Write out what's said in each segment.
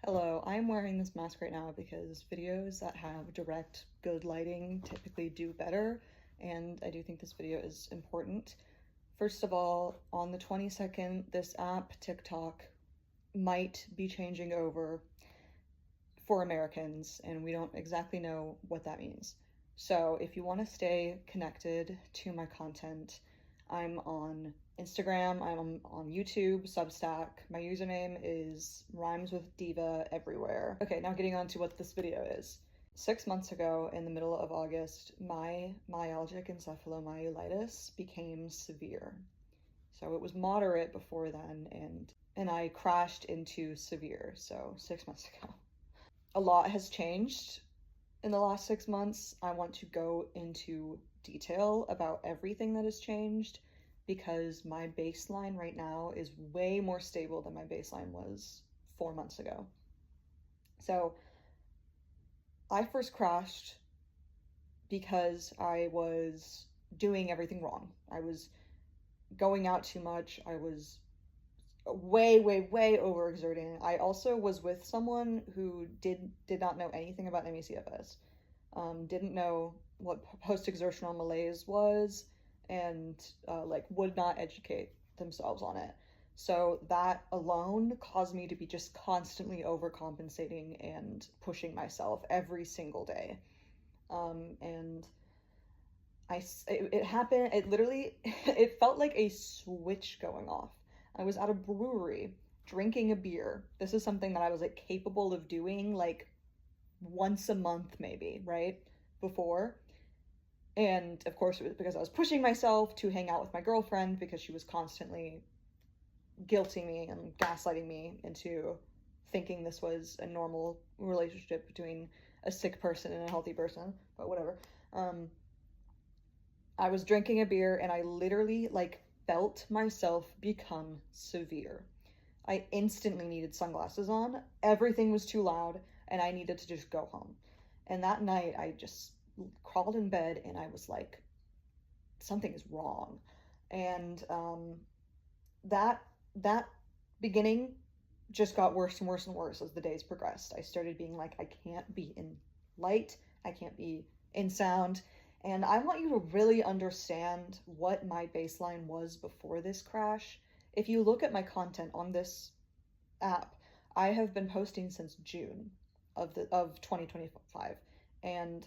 Hello, I'm wearing this mask right now because videos that have direct, good lighting typically do better, and I do think this video is important. First of all, on the 22nd, this app, TikTok, might be changing over for Americans, and we don't exactly know what that means. So if you want to stay connected to my content, I'm on Instagram, I'm on YouTube, Substack. My username is Rhymes with Diva everywhere. Okay, now getting on to what this video is. 6 months ago, in the middle of August, my myalgic encephalomyelitis became severe. So it was moderate before then, and I crashed into severe, so 6 months ago. A lot has changed in the last 6 months. I want to go into detail about everything that has changed because my baseline right now is way more stable than my baseline was 4 months ago. So I first crashed because I was doing everything wrong. I was going out too much. I was way overexerting. I also was with someone who did not know anything about ME/CFS, didn't know what post-exertional malaise was, and like would not educate themselves on it. So that alone caused me to be just constantly overcompensating and pushing myself every single day. And it happened, it literally, it felt like a switch going off. I was at a brewery drinking a beer. This is something that I was like capable of doing like once a month, maybe, right? Before. And of course, it was because I was pushing myself to hang out with my girlfriend because she was constantly guilting me and gaslighting me into thinking this was a normal relationship between a sick person and a healthy person, but whatever. I was drinking a beer and I literally like felt myself become severe. I instantly needed sunglasses on. Everything was too loud and I needed to just go home. And that night I just crawled in bed and I was like, something is wrong. And that beginning just got worse and worse and worse as the days progressed. I started being like, I can't be in light, I can't be in sound. And I want you to really understand what my baseline was before this crash. If you look at my content on this app, I have been posting since June of 2025. And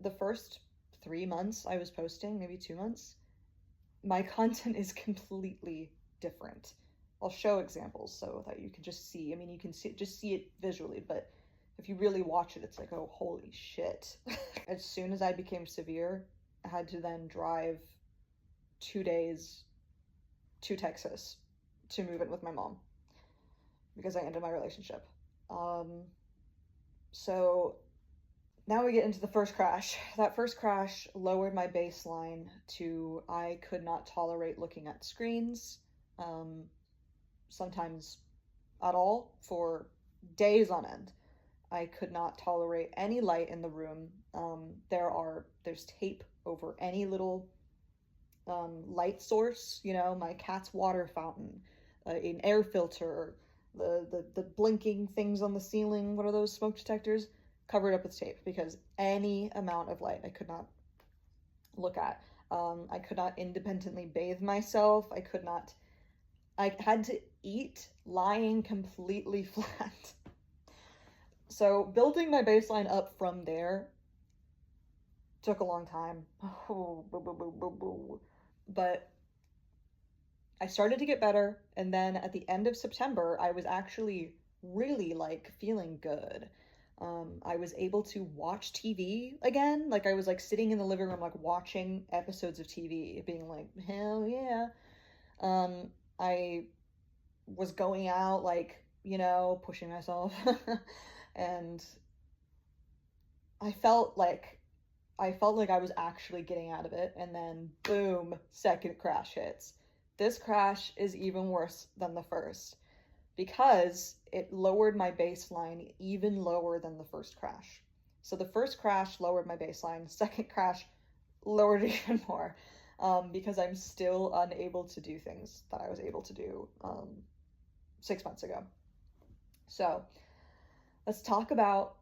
the first 3 months I was posting, maybe 2 months, my content is completely different. I'll show examples so that you can just see. I mean, you can see it visually, but if you really watch it, it's like, oh, holy shit. As soon as I became severe, I had to then drive 2 days to Texas to move in with my mom because I ended my relationship. So now we get into the first crash. That first crash lowered my baseline to I could not tolerate looking at screens, sometimes at all, for days on end. I could not tolerate any light in the room. There's tape over any little light source, my cat's water fountain, an air filter, the blinking things on the ceiling. What are those, smoke detectors? Covered up with tape because any amount of light I could not look at. I could not independently bathe myself. I had to eat lying completely flat. So building my baseline up from there took a long time. But I started to get better, and then at the end of September, I was actually really like feeling good. I was able to watch TV again. Like I was like sitting in the living room, like watching episodes of TV, being like, hell yeah. I was going out, like, pushing myself. And I felt like I was actually getting out of it, and then boom, second crash hits. This crash is even worse than the first because it lowered my baseline even lower than the first crash. So the first crash lowered my baseline, second crash lowered it even more, because I'm still unable to do things that I was able to do 6 months ago. So let's talk about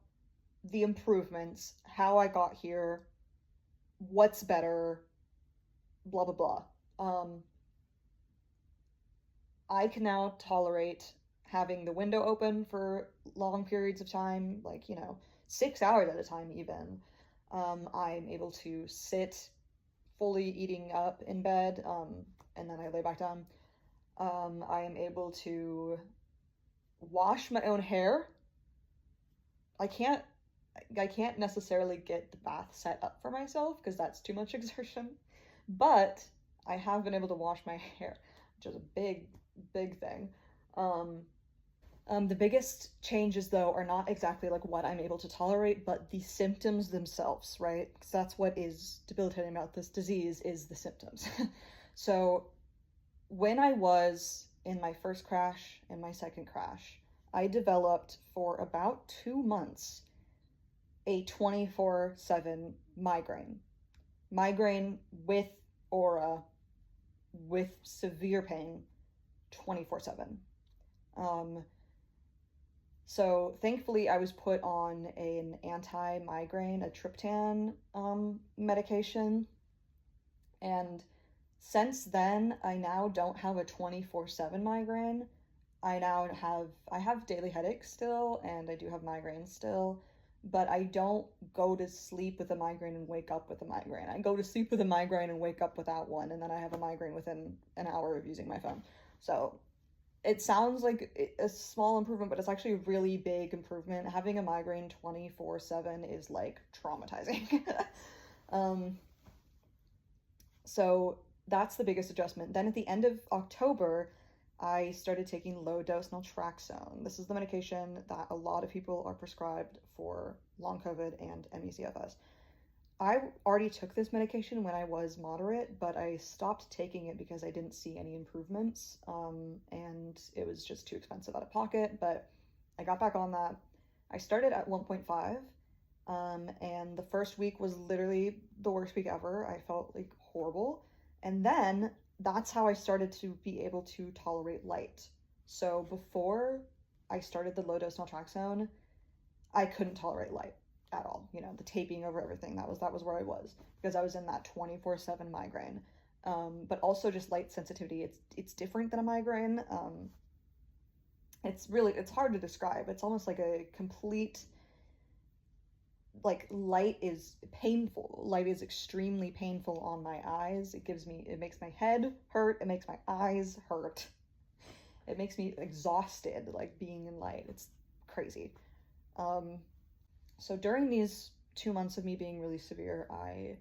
the improvements, how I got here, what's better, blah, blah, blah. I can now tolerate having the window open for long periods of time, like, 6 hours at a time, even. I'm able to sit fully eating up in bed, and then I lay back down. I am able to wash my own hair. I can't necessarily get the bath set up for myself because that's too much exertion, but I have been able to wash my hair, which is a big thing. The biggest changes, though, are not exactly like what I'm able to tolerate, but the symptoms themselves, right? Because that's what is debilitating about this disease, is the symptoms. So when I was in my first crash and my second crash, I developed for about 2 months a 24/7 migraine. Migraine with aura, with severe pain, 24/7. So thankfully I was put on an anti-migraine, a triptan medication. And since then, I now don't have a 24/7 migraine. I have daily headaches still, and I do have migraines still, but I don't go to sleep with a migraine and wake up with a migraine. I go to sleep with a migraine and wake up without one, and then I have a migraine within an hour of using my phone. So it sounds like a small improvement, but it's actually a really big improvement. Having a migraine 24/7 is like traumatizing. So that's the biggest adjustment. Then at the end of October, I started taking low-dose naltrexone. This is the medication that a lot of people are prescribed for long COVID and ME/CFS. I already took this medication when I was moderate, but I stopped taking it because I didn't see any improvements, and it was just too expensive out of pocket, but I got back on that. I started at 1.5, and the first week was literally the worst week ever. I felt like horrible, and then that's how I started to be able to tolerate light. So before I started the low-dose naltrexone, I couldn't tolerate light at all. The taping over everything, that was where I was, because I was in that 24/7 migraine. But also just light sensitivity. It's different than a migraine. It's hard to describe. It's almost like a complete, like, light is painful. Light is extremely painful on my eyes. It makes my head hurt. It makes my eyes hurt. It makes me exhausted, like, being in light. It's crazy. So during these 2 months of me being really severe, I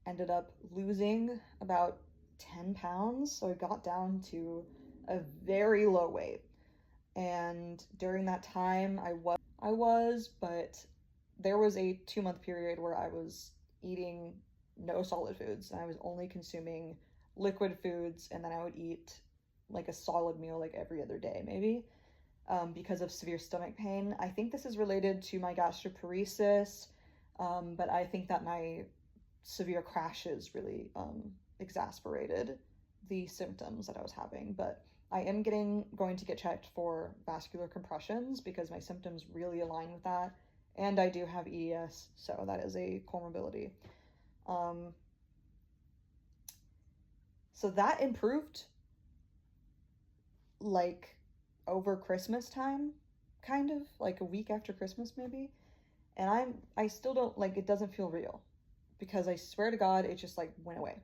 ended up losing about 10 pounds. So I got down to a very low weight. And during that time, but there was a 2-month period where I was eating no solid foods, and I was only consuming liquid foods, and then I would eat like a solid meal like every other day, maybe. Because of severe stomach pain. I think this is related to my gastroparesis, but I think that my severe crashes really exasperated the symptoms that I was having. But I am going to get checked for vascular compressions because my symptoms really align with that, and I do have EDS, so that is a comorbidity. So that improved like over Christmas time, kind of like a week after Christmas maybe, and I still don't, like, it doesn't feel real because I swear to God it just like went away.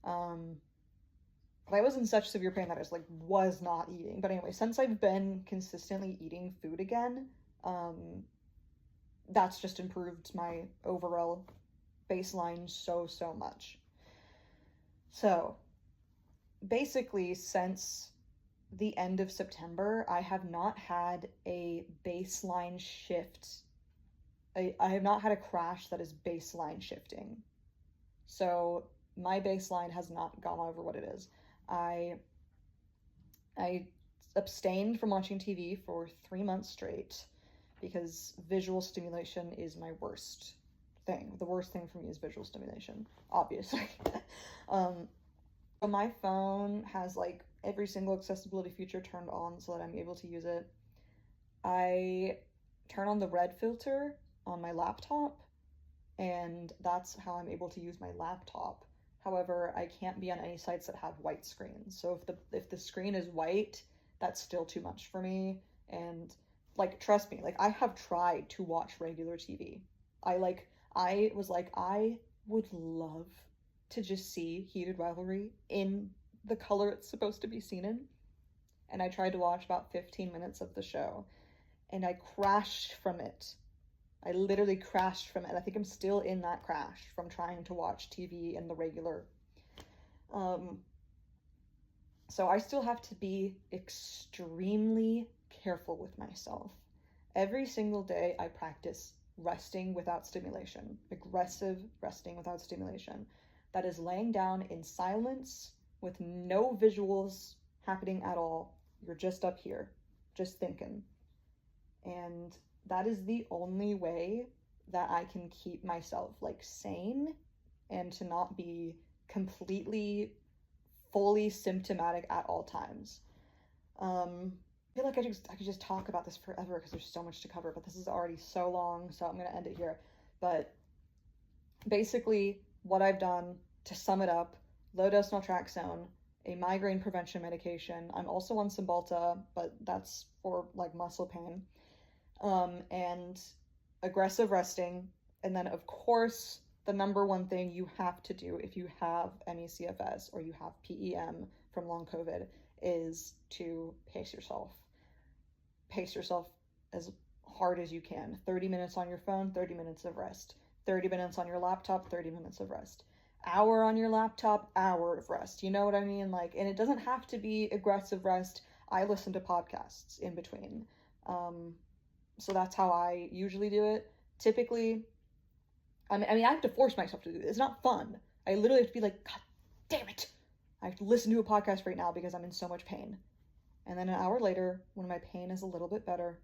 But I was in such severe pain that I was not eating. But anyway, since I've been consistently eating food again, that's just improved my overall baseline so much. So basically, since the end of September, I have not had a baseline shift. I have not had a crash that is baseline shifting. So my baseline has not gone over what it is. I abstained from watching TV for 3 months straight because visual stimulation is my worst thing. The worst thing for me is visual stimulation, obviously. So my phone has like every single accessibility feature turned on so that I'm able to use it. I turn on the red filter on my laptop, and that's how I'm able to use my laptop. However, I can't be on any sites that have white screens. So if the screen is white, that's still too much for me. And like, trust me, like I have tried to watch regular TV. I was like, I would love to just see Heated Rivalry in the color it's supposed to be seen in. And I tried to watch about 15 minutes of the show, and I crashed from it. I literally crashed from it. I think I'm still in that crash from trying to watch TV in the regular. So I still have to be extremely careful with myself. Every single day I practice resting without stimulation, aggressive resting without stimulation. That is laying down in silence with no visuals happening at all. You're just up here, just thinking. And that is the only way that I can keep myself like sane and to not be completely, fully symptomatic at all times. I feel like I could just talk about this forever because there's so much to cover, but this is already so long, so I'm gonna end it here. But basically, what I've done, to sum it up: low dose naltrexone, a migraine prevention medication. I'm also on Cymbalta, but that's for like muscle pain. And aggressive resting. And then, of course, the number one thing you have to do if you have ME/CFS or you have PEM from long COVID is to pace yourself. Pace yourself as hard as you can. 30 minutes on your phone, 30 minutes of rest. 30 minutes on your laptop, 30 minutes of rest. Hour on your laptop, hour of rest. You know what I mean? Like, and it doesn't have to be aggressive rest. I listen to podcasts in between. So that's how I usually do it. Typically, I mean, I have to force myself to do it. It's not fun. I literally have to be like, God damn it, I have to listen to a podcast right now because I'm in so much pain. And then an hour later, when my pain is a little bit better,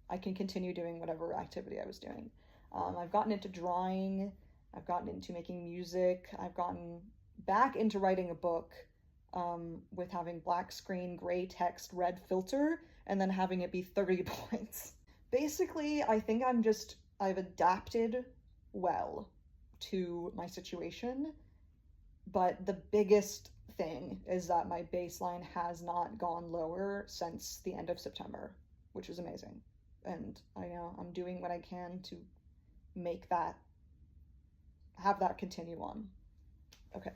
I can continue doing whatever activity I was doing. I've gotten into drawing. I've gotten into making music. I've gotten back into writing a book, with having black screen, gray text, red filter, and then having it be 30 points. Basically, I think I've adapted well to my situation, but the biggest thing is that my baseline has not gone lower since the end of September, which is amazing. And I know I'm doing what I can to have that continue on. Okay.